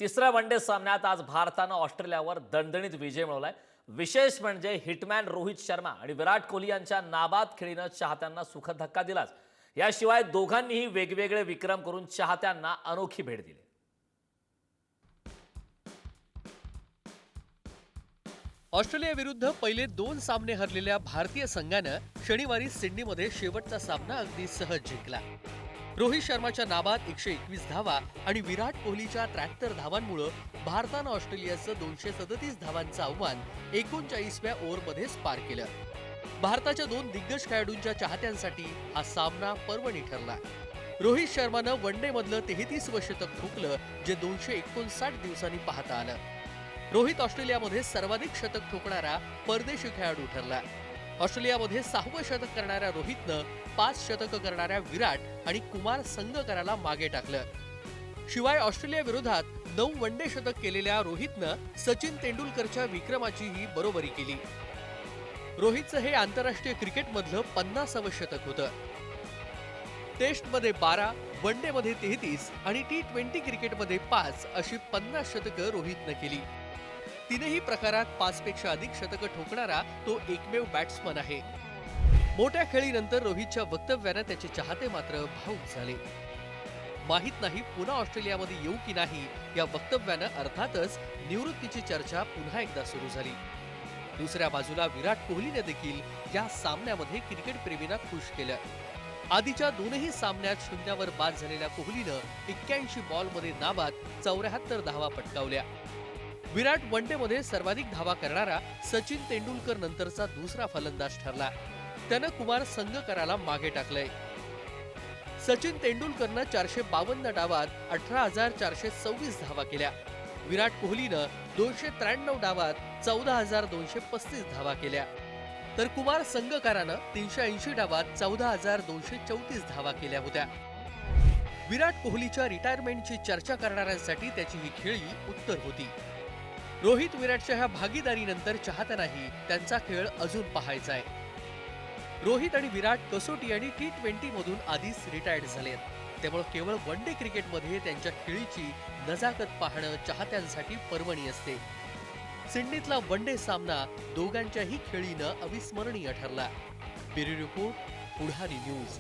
तिसऱ्या वनडे सामन्यात आज भारतानं ऑस्ट्रेलियावर दणदणीत विजय मिळवलाय। विशेष म्हणजे हिटमॅन रोहित शर्मा आणि विराट कोहली यांच्या नाबाद खेळीनं चाहत्यांना सुखद धक्का दिलाच। याशिवाय दोघांनीही वेगवेगळे विक्रम करून चाहत्यांना अनोखी भेट दिली। ऑस्ट्रेलिया विरुद्ध पहिले 2 सामने हरलेल्या भारतीय संघानं शनिवारी सिडनीमध्ये शेवटचा सामना अगदी सहज जिंकला। रोहित शर्माच्या नाबाद 121 धावा आणि विराट कोहलीच्या 73 धावांमुळे भारतानं ऑस्ट्रेलियाचं 237 धावांचं आव्हान 39व्या ओव्हरमध्येच पार केलं। भारताच्या 2 दिग्गज खेळाडूंच्या चाहत्यांसाठी हा सामना पर्वणी ठरला। रोहित शर्मानं वनडेमधलं 33वं शतक ठोकलं, जे 259 दिवसांनी पाहता आलं। रोहित ऑस्ट्रेलियामध्ये सर्वाधिक शतक ठोकणारा परदेशी खेळाडू ठरला। ऑस्ट्रेलियामध्ये 6वं शतक करणाऱ्या रोहितनं 5 शतक करणाऱ्या विराट आणि कुमार संगकाराला मागे टाकलं। शिवाय ऑस्ट्रेलिया विरोधात 9 वनडे शतक केलेल्या रोहितनं सचिन तेंडुलकरच्या विक्रमाचीही बरोबरी केली। रोहितचं हे आंतरराष्ट्रीय क्रिकेटमधलं 50वं शतक होतं। टेस्टमध्ये 12, वनडेमध्ये 33 आणि T20 क्रिकेटमध्ये 5 अशी 50 शतकं रोहितनं केली। तीनही प्रकारात 5 पेक्षा अधिक शतकं ठोकणारा तो एकमेव बॅट्समन आहे। मोठ्या खेळीनंतर रोहितच्या वक्तव्यानं त्याचे चाहते मात्र भावुक झाले। माहित नाही पुन्हा ऑस्ट्रेलियामध्ये येऊ की नाही, या वक्तव्यानं अर्थातच निवृत्तीची चर्चा पुन्हा एकदा सुरू झाली। दुसऱ्या बाजूला विराट कोहलीने देखील या सामन्यामध्ये क्रिकेटप्रेमींना खुश केलं। आधीच्या 2ही सामन्यात शून्यावर बाद झालेल्या कोहलीनं 81 बॉलमध्ये नाबाद 74 धावा पटकावल्या। विराट वनडेमध्ये सर्वाधिक धावा करणारा सचिन तेंडुलकर नंतरचा दुसरा फलंदाज ठरला। त्यानं कुमार संगकाराला मागे टाकलंय। सचिन तेंडुलकरनं 452 डावात 18,426 धावा केल्या। विराट कोहलीनं 293 डावात 14,235 धावा केल्या, तर कुमार संगकारानं 380 डावात 14,234 धावा केल्या होत्या। विराट कोहलीच्या रिटायरमेंटची चर्चा करणाऱ्यांसाठी त्याची ही खेळी उत्तर होती। रोहित विराटच्या ह्या भागीदारीनंतर चाहत्यांनाही त्यांचा खेळ अजून पाहायचा आहे। रोहित आणि विराट कसोटी आणि T20 मधून आधीच रिटायर्ड झालेत, त्यामुळे केवळ वनडे क्रिकेटमध्ये त्यांच्या खेळीची नजाकत पाहणं चाहत्यांसाठी पर्वणी असते। सिडनीतला वनडे सामना दोघांच्याही खेळीनं अविस्मरणीय ठरला। ब्युरो रिपोर्ट, पुढारी न्यूज।